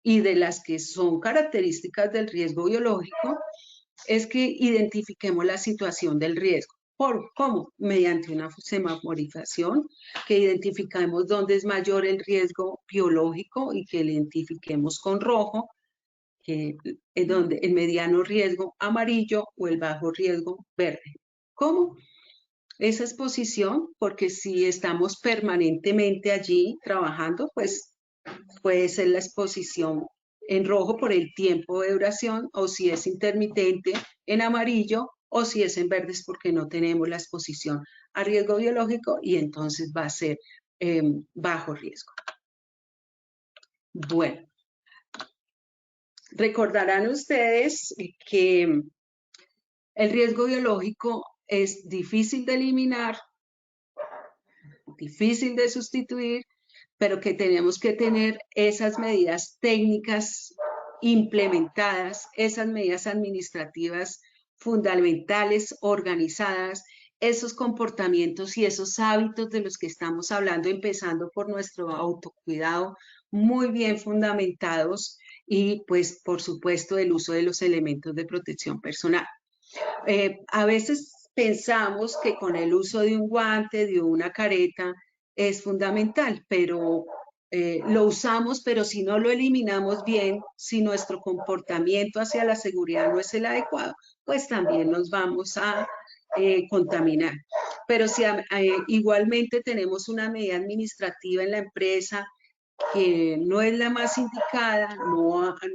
y de las que son características del riesgo biológico es que identifiquemos la situación del riesgo. ¿Cómo? Mediante una semaforización, que identifiquemos dónde es mayor el riesgo biológico y que lo identifiquemos con rojo, que es donde el mediano riesgo amarillo o el bajo riesgo verde. ¿Cómo? Esa exposición, porque si estamos permanentemente allí trabajando, pues puede ser la exposición en rojo por el tiempo de duración, o si es intermitente en amarillo, o si es en verde es porque no tenemos la exposición a riesgo biológico y entonces va a ser bajo riesgo. Bueno, recordarán ustedes que el riesgo biológico es difícil de eliminar, difícil de sustituir, pero que tenemos que tener esas medidas técnicas implementadas, esas medidas administrativas fundamentales, organizadas, esos comportamientos y esos hábitos de los que estamos hablando, empezando por nuestro autocuidado, muy bien fundamentados y pues por supuesto el uso de los elementos de protección personal. A veces pensamos que con el uso de un guante, de una careta, es fundamental, pero lo usamos, pero si no lo eliminamos bien, si nuestro comportamiento hacia la seguridad no es el adecuado, pues también nos vamos a contaminar. Pero si igualmente tenemos una medida administrativa en la empresa que no es la más indicada,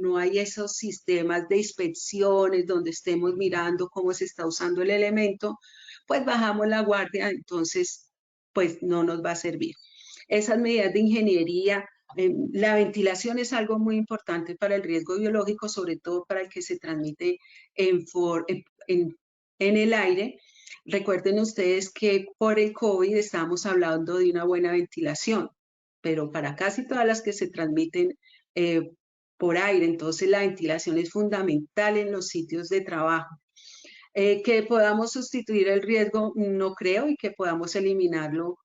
no hay esos sistemas de inspecciones donde estemos mirando cómo se está usando el elemento, pues bajamos la guardia, entonces pues no nos va a servir. Esas medidas de ingeniería, la ventilación es algo muy importante para el riesgo biológico, sobre todo para el que se transmite en el aire. Recuerden ustedes que por el COVID estamos hablando de una buena ventilación, pero para casi todas las que se transmiten por aire, entonces la ventilación es fundamental en los sitios de trabajo. Que podamos sustituir el riesgo, no creo, y que podamos eliminarlo,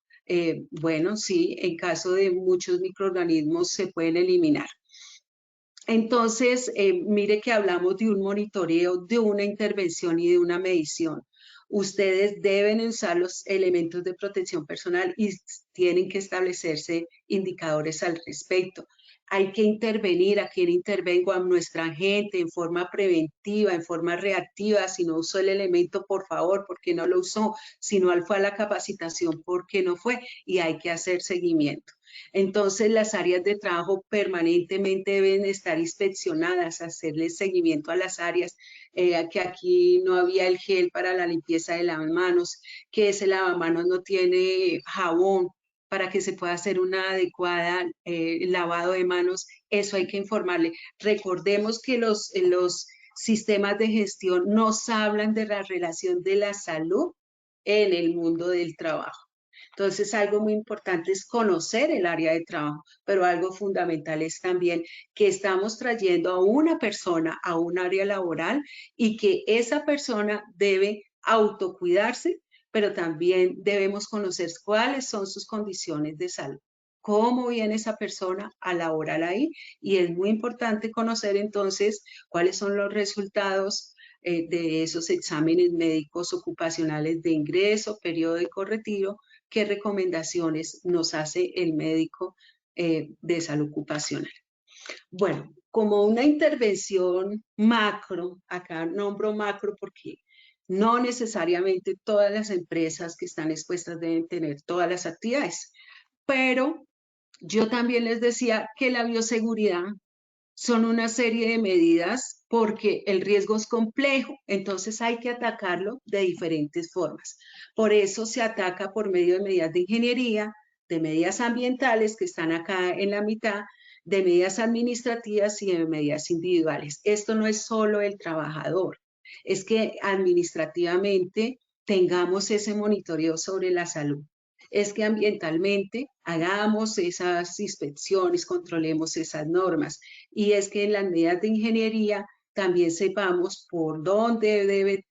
bueno, sí, en caso de muchos microorganismos se pueden eliminar. Entonces, mire que hablamos de un monitoreo, de una intervención y de una medición. Ustedes deben usar los elementos de protección personal y tienen que establecerse indicadores al respecto. Hay que intervenir, a quien intervengo, a nuestra gente en forma preventiva, en forma reactiva. Si no usó el elemento, por favor, ¿por qué no lo usó? Si no fue a la capacitación, ¿por qué no fue? Y hay que hacer seguimiento. Entonces, las áreas de trabajo permanentemente deben estar inspeccionadas, hacerle seguimiento a las áreas, que aquí no había el gel para la limpieza de las manos, que ese lavamanos no tiene jabón para que se pueda hacer una adecuada lavado de manos, eso hay que informarle. Recordemos que los sistemas de gestión nos hablan de la relación de la salud en el mundo del trabajo. Entonces, algo muy importante es conocer el área de trabajo, pero algo fundamental es también que estamos trayendo a una persona a un área laboral y que esa persona debe autocuidarse, pero también debemos conocer cuáles son sus condiciones de salud, cómo viene esa persona a laborar ahí, y es muy importante conocer entonces cuáles son los resultados de esos exámenes médicos ocupacionales de ingreso, periódico, retiro, qué recomendaciones nos hace el médico de salud ocupacional. Bueno, como una intervención macro, acá nombro macro porque no necesariamente todas las empresas que están expuestas deben tener todas las actividades, pero yo también les decía que la bioseguridad son una serie de medidas porque el riesgo es complejo, entonces hay que atacarlo de diferentes formas. Por eso se ataca por medio de medidas de ingeniería, de medidas ambientales que están acá en la mitad, de medidas administrativas y de medidas individuales. Esto no es solo el trabajador, es que administrativamente tengamos ese monitoreo sobre la salud. Es que ambientalmente hagamos esas inspecciones, controlemos esas normas. Y es que en las medidas de ingeniería también sepamos por dónde debe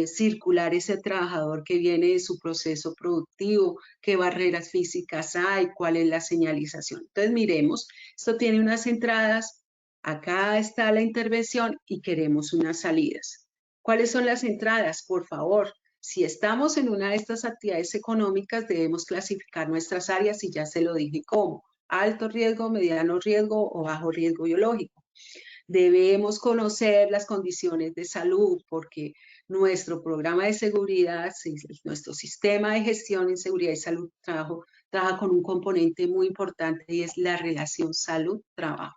circular ese trabajador que viene de su proceso productivo, qué barreras físicas hay, cuál es la señalización. Entonces miremos, esto tiene unas entradas, acá está la intervención y queremos unas salidas. ¿Cuáles son las entradas? Por favor, si estamos en una de estas actividades económicas, debemos clasificar nuestras áreas y ya se lo dije cómo: alto riesgo, mediano riesgo o bajo riesgo biológico. Debemos conocer las condiciones de salud porque nuestro programa de seguridad, nuestro sistema de gestión en seguridad y salud trabajo, trabaja con un componente muy importante y es la relación salud-trabajo.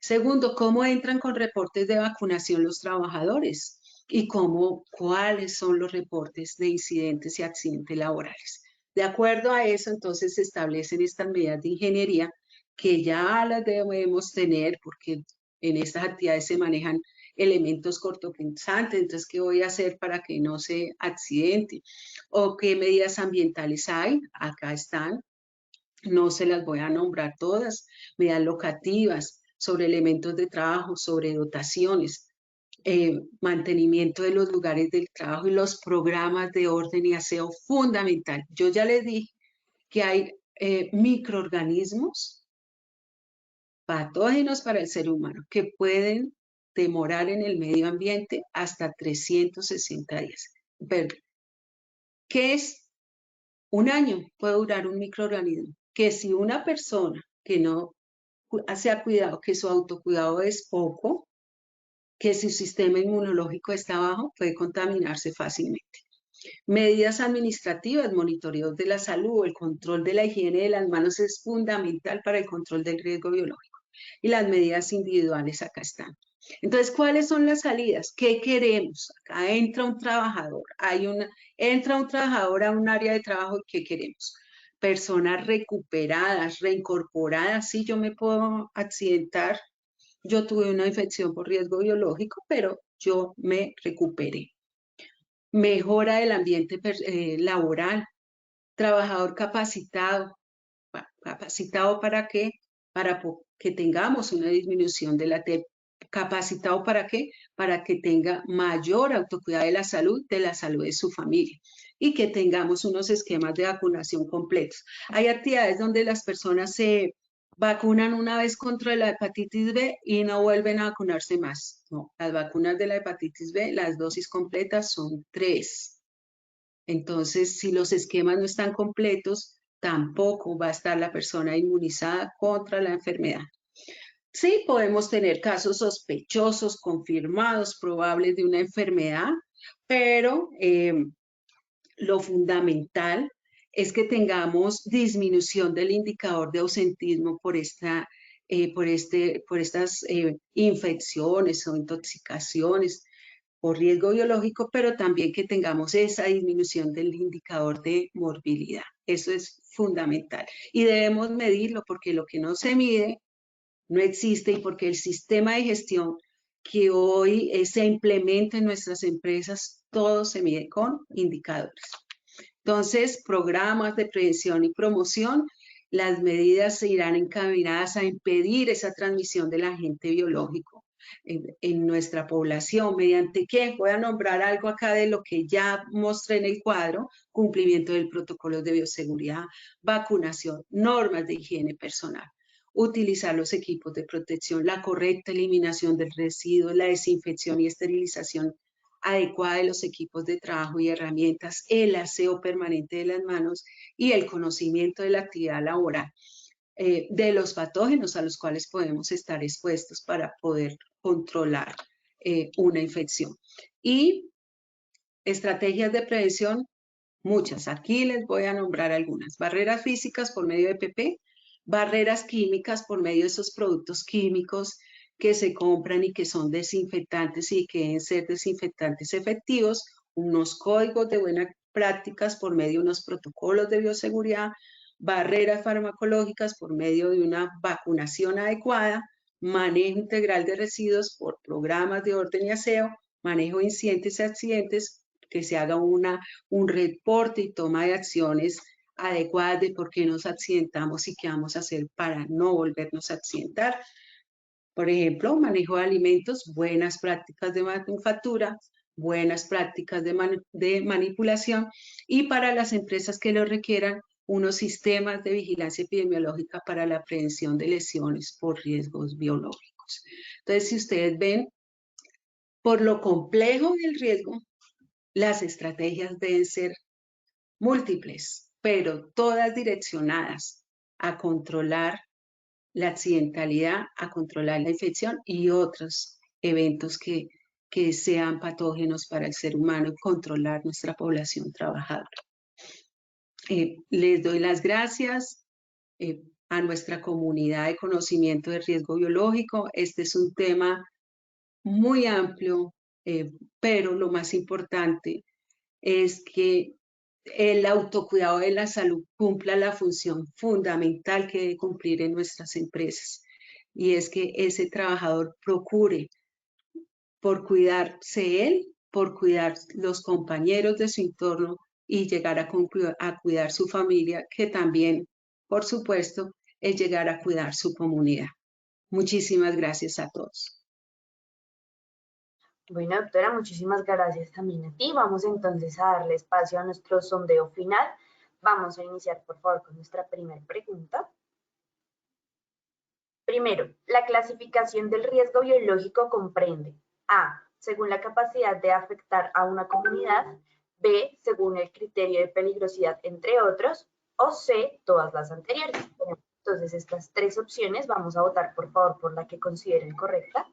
Segundo, ¿cómo entran con reportes de vacunación los trabajadores? Y cuáles son los reportes de incidentes y accidentes laborales. De acuerdo a eso, entonces se establecen estas medidas de ingeniería que ya las debemos tener porque en estas actividades se manejan elementos cortopensantes. Entonces, ¿qué voy a hacer para que no se accidente? ¿O qué medidas ambientales hay? Acá están. No se las voy a nombrar todas. Medidas locativas, sobre elementos de trabajo, sobre dotaciones, mantenimiento de los lugares del trabajo y los programas de orden y aseo fundamental. Yo ya les dije que hay microorganismos patógenos para el ser humano que pueden demorar en el medio ambiente hasta 360 días. Pero, ¿qué es? Un año puede durar un microorganismo. Que si una persona que no se ha cuidado, que su autocuidado es poco, que su sistema inmunológico está bajo, puede contaminarse fácilmente. Medidas administrativas, monitoreo de la salud, el control de la higiene de las manos es fundamental para el control del riesgo biológico. Y las medidas individuales acá están. Entonces, ¿cuáles son las salidas? ¿Qué queremos? Acá entra un trabajador, entra un trabajador a un área de trabajo, ¿qué queremos? Personas recuperadas, reincorporadas. Sí, yo me puedo accidentar, yo tuve una infección por riesgo biológico, pero yo me recuperé. Mejora del ambiente laboral, trabajador capacitado. ¿Capacitado para qué? Para que tengamos una disminución de la TEP. ¿Capacitado para qué? Para que tenga mayor autocuidado de la salud de su familia y que tengamos unos esquemas de vacunación completos. Hay actividades donde las personas se vacunan una vez contra la hepatitis B y no vuelven a vacunarse más. No, las vacunas de la hepatitis B, las dosis completas son 3. Entonces, si los esquemas no están completos, tampoco va a estar la persona inmunizada contra la enfermedad. Sí, podemos tener casos sospechosos, confirmados, probables de una enfermedad, pero lo fundamental es que tengamos disminución del indicador de ausentismo por estas infecciones o intoxicaciones por riesgo biológico, pero también que tengamos esa disminución del indicador de morbilidad. Eso es fundamental. Y debemos medirlo porque lo que no se mide no existe y porque el sistema de gestión que hoy se implementa en nuestras empresas, todo se mide con indicadores. Entonces, programas de prevención y promoción, las medidas se irán encaminadas a impedir esa transmisión del agente biológico en nuestra población. ¿Mediante qué? Voy a nombrar algo acá de lo que ya mostré en el cuadro: cumplimiento del protocolo de bioseguridad, vacunación, normas de higiene personal, utilizar los equipos de protección, la correcta eliminación del residuo, la desinfección y esterilización adecuada de los equipos de trabajo y herramientas, el aseo permanente de las manos y el conocimiento de la actividad laboral, de los patógenos a los cuales podemos estar expuestos para poder controlar una infección. Y estrategias de prevención, muchas. Aquí les voy a nombrar algunas. Barreras físicas por medio de EPP, barreras químicas por medio de esos productos químicos que se compran y que son desinfectantes y que deben ser desinfectantes efectivos, unos códigos de buenas prácticas por medio de unos protocolos de bioseguridad, barreras farmacológicas por medio de una vacunación adecuada, manejo integral de residuos por programas de orden y aseo, manejo de incidentes y accidentes, que se haga un reporte y toma de acciones adecuadas de por qué nos accidentamos y qué vamos a hacer para no volvernos a accidentar. Por ejemplo, manejo de alimentos, buenas prácticas de manufactura, buenas prácticas de manipulación y para las empresas que lo requieran, unos sistemas de vigilancia epidemiológica para la prevención de lesiones por riesgos biológicos. Entonces, si ustedes ven, por lo complejo del riesgo, las estrategias deben ser múltiples, pero todas direccionadas a controlar la accidentalidad, a controlar la infección y otros eventos que sean patógenos para el ser humano y controlar nuestra población trabajadora. Les doy las gracias a nuestra comunidad de conocimiento de riesgo biológico. Este es un tema muy amplio, pero lo más importante es que el autocuidado de la salud cumpla la función fundamental que debe cumplir en nuestras empresas. Y es que ese trabajador procure por cuidarse él, por cuidar los compañeros de su entorno y llegar a cuidar su familia, que también, por supuesto, es llegar a cuidar su comunidad. Muchísimas gracias a todos. Bueno, doctora, muchísimas gracias también a ti. Vamos entonces a darle espacio a nuestro sondeo final. Vamos a iniciar, por favor, con nuestra primera pregunta. Primero, la clasificación del riesgo biológico comprende A, según la capacidad de afectar a una comunidad, B, según el criterio de peligrosidad, entre otros, o C, todas las anteriores. Entonces, estas tres opciones, vamos a votar, por favor, por la que consideren correcta.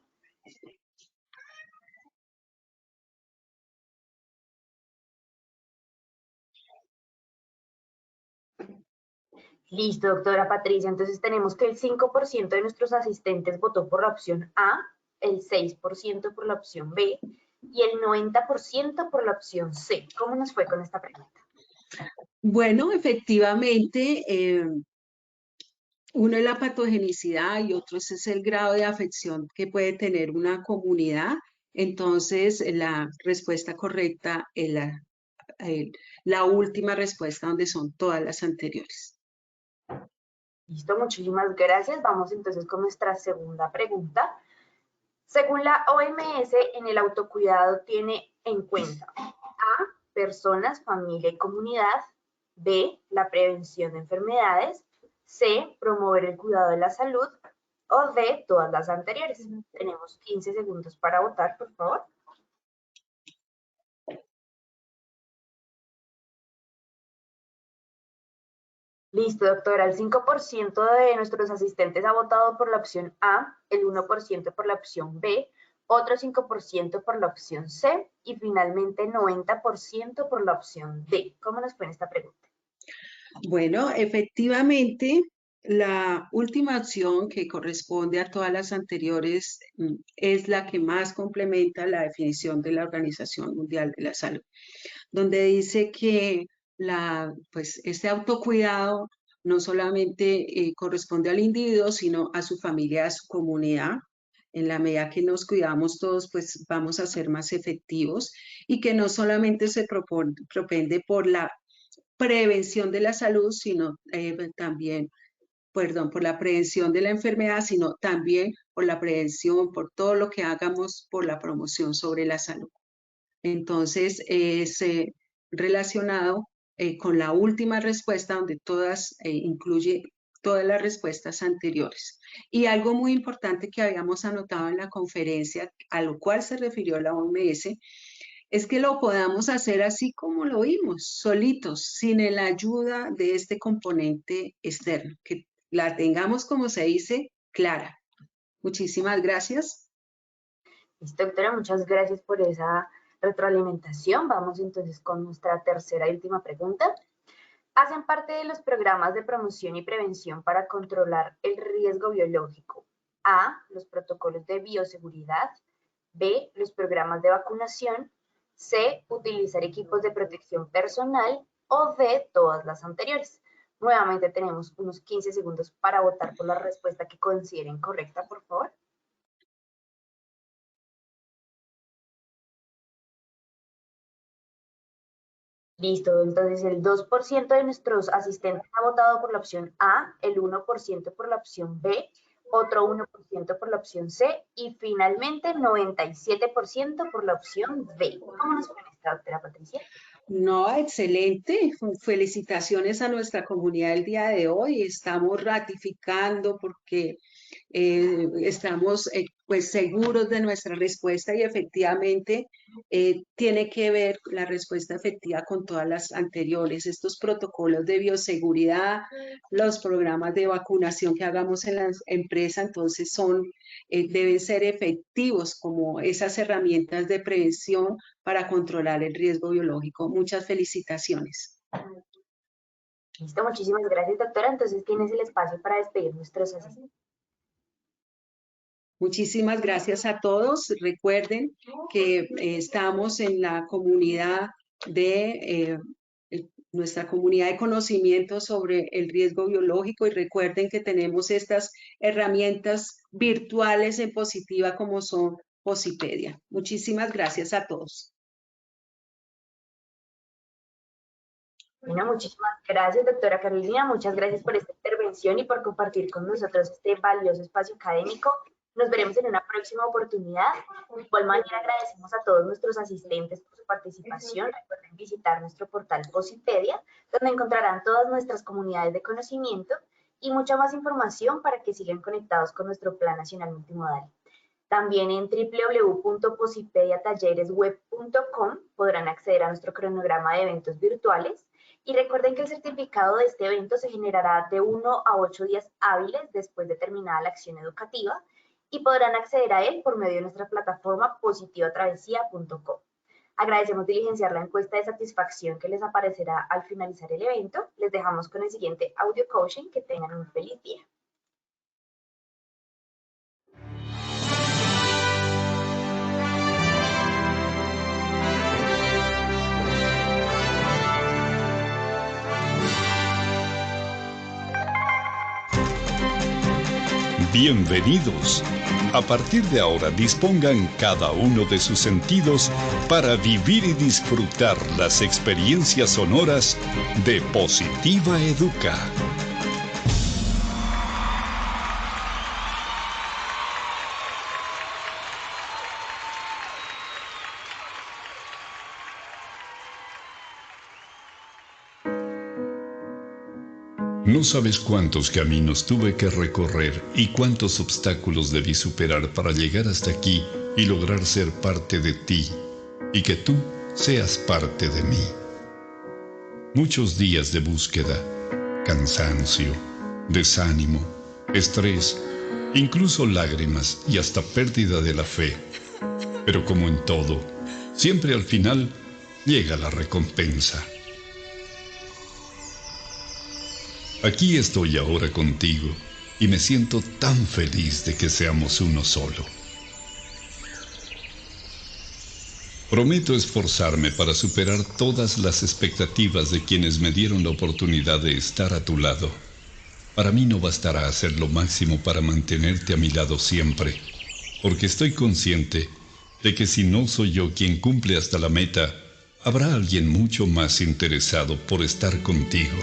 Listo, doctora Patricia. Entonces tenemos que el 5% de nuestros asistentes votó por la opción A, el 6% por la opción B y el 90% por la opción C. ¿Cómo nos fue con esta pregunta? Bueno, efectivamente, uno es la patogenicidad y otro es el grado de afección que puede tener una comunidad. Entonces, la respuesta correcta es la última respuesta, donde son todas las anteriores. Listo, muchísimas gracias. Vamos entonces con nuestra segunda pregunta. Según la OMS, en el autocuidado tiene en cuenta A, personas, familia y comunidad, B, la prevención de enfermedades, C, promover el cuidado de la salud, o D, todas las anteriores. Tenemos 15 segundos para votar, por favor. Listo, doctora. El 5% de nuestros asistentes ha votado por la opción A, el 1% por la opción B, otro 5% por la opción C y finalmente 90% por la opción D. ¿Cómo nos fue en esta pregunta? Bueno, efectivamente, la última opción que corresponde a todas las anteriores es la que más complementa la definición de la Organización Mundial de la Salud, donde dice que este autocuidado no solamente corresponde al individuo, sino a su familia, a su comunidad. En la medida que nos cuidamos todos, pues vamos a ser más efectivos y que no solamente se propende por la prevención de la salud, sino también, perdón, por la prevención de la enfermedad, sino también por la prevención, por todo lo que hagamos por la promoción sobre la salud. Entonces, es relacionado con la última respuesta, donde incluye todas las respuestas anteriores. Y algo muy importante que habíamos anotado en la conferencia, a lo cual se refirió la OMS, es que lo podamos hacer así como lo vimos, solitos, sin la ayuda de este componente externo, que la tengamos, como se dice, clara. Muchísimas gracias. Listo, doctora, muchas gracias por esa retroalimentación. Vamos entonces con nuestra tercera y última pregunta. Hacen parte de los programas de promoción y prevención para controlar el riesgo biológico. A, los protocolos de bioseguridad. B, los programas de vacunación. C, utilizar equipos de protección personal. O D, todas las anteriores. Nuevamente tenemos unos 15 segundos para votar por la respuesta que consideren correcta, por favor. Listo, entonces el 2% de nuestros asistentes ha votado por la opción A, el 1% por la opción B, otro 1% por la opción C y finalmente 97% por la opción D. ¿Cómo nos fue en esta, doctora Patricia? No, excelente. Felicitaciones a nuestra comunidad el día de hoy. Estamos ratificando porque estamos pues seguros de nuestra respuesta y efectivamente tiene que ver la respuesta efectiva con todas las anteriores. Estos protocolos de bioseguridad, los programas de vacunación que hagamos en la empresa, entonces deben ser efectivos como esas herramientas de prevención para controlar el riesgo biológico. Muchas felicitaciones. Listo, muchísimas gracias, doctora. Entonces tienes el espacio para despedir nuestros asistentes. Muchísimas gracias a todos. Recuerden que estamos en la comunidad de nuestra comunidad de conocimiento sobre el riesgo biológico y recuerden que tenemos estas herramientas virtuales en Positiva como son Posipedia. Muchísimas gracias a todos. Bueno, muchísimas gracias, doctora Carolina. Muchas gracias por esta intervención y por compartir con nosotros este valioso espacio académico. Nos veremos en una próxima oportunidad. De igual manera, agradecemos a todos nuestros asistentes por su participación. Recuerden visitar nuestro portal Posipedia, donde encontrarán todas nuestras comunidades de conocimiento y mucha más información para que sigan conectados con nuestro Plan Nacional Multimodal. También en www.posipediatalleresweb.com podrán acceder a nuestro cronograma de eventos virtuales. Y recuerden que el certificado de este evento se generará de 1 a 8 días hábiles después de terminada la acción educativa y podrán acceder a él por medio de nuestra plataforma positivatravesía.com. Agradecemos diligenciar la encuesta de satisfacción que les aparecerá al finalizar el evento. Les dejamos con el siguiente audio coaching. Que tengan un feliz día. Bienvenidos. A partir de ahora dispongan cada uno de sus sentidos para vivir y disfrutar las experiencias sonoras de Positiva Educa. No sabes cuántos caminos tuve que recorrer y cuántos obstáculos debí superar para llegar hasta aquí y lograr ser parte de ti y que tú seas parte de mí. Muchos días de búsqueda, cansancio, desánimo, estrés, incluso lágrimas y hasta pérdida de la fe. Pero como en todo, siempre al final llega la recompensa. Aquí estoy ahora contigo y me siento tan feliz de que seamos uno solo. Prometo esforzarme para superar todas las expectativas de quienes me dieron la oportunidad de estar a tu lado. Para mí no bastará hacer lo máximo para mantenerte a mi lado siempre, porque estoy consciente de que si no soy yo quien cumple hasta la meta, habrá alguien mucho más interesado por estar contigo.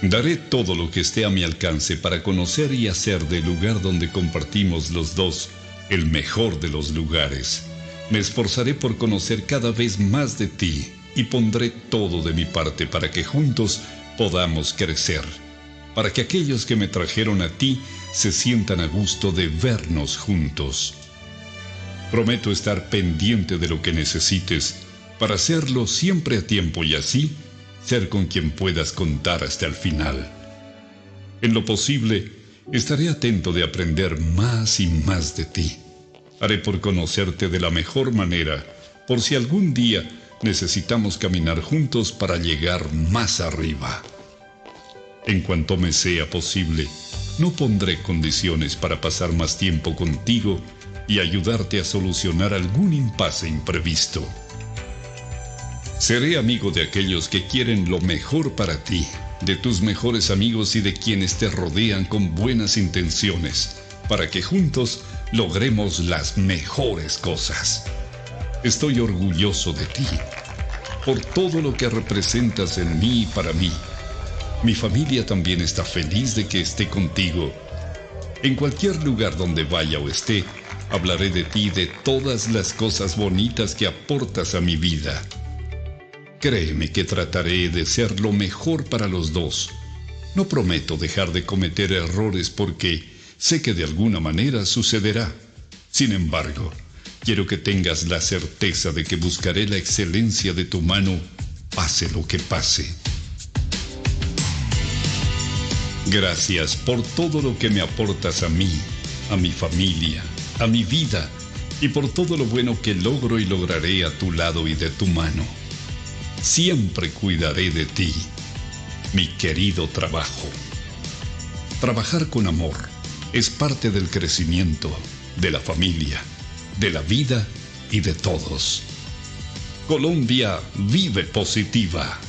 Daré todo lo que esté a mi alcance para conocer y hacer del lugar donde compartimos los dos el mejor de los lugares. Me esforzaré por conocer cada vez más de ti y pondré todo de mi parte para que juntos podamos crecer, para que aquellos que me trajeron a ti se sientan a gusto de vernos juntos. Prometo estar pendiente de lo que necesites para hacerlo siempre a tiempo y así ser con quien puedas contar hasta el final. En lo posible, estaré atento de aprender más y más de ti. Haré por conocerte de la mejor manera, por si algún día necesitamos caminar juntos para llegar más arriba. En cuanto me sea posible, no pondré condiciones para pasar más tiempo contigo y ayudarte a solucionar algún impasse imprevisto. Seré amigo de aquellos que quieren lo mejor para ti, de tus mejores amigos y de quienes te rodean con buenas intenciones, para que juntos logremos las mejores cosas. Estoy orgulloso de ti, por todo lo que representas en mí y para mí. Mi familia también está feliz de que esté contigo. En cualquier lugar donde vaya o esté, hablaré de ti y de todas las cosas bonitas que aportas a mi vida. Créeme que trataré de ser lo mejor para los dos. No prometo dejar de cometer errores porque sé que de alguna manera sucederá. Sin embargo, quiero que tengas la certeza de que buscaré la excelencia de tu mano, pase lo que pase. Gracias por todo lo que me aportas a mí, a mi familia, a mi vida y por todo lo bueno que logro y lograré a tu lado y de tu mano. Siempre cuidaré de ti, mi querido trabajo. Trabajar con amor es parte del crecimiento, de la familia, de la vida y de todos. Colombia vive positiva.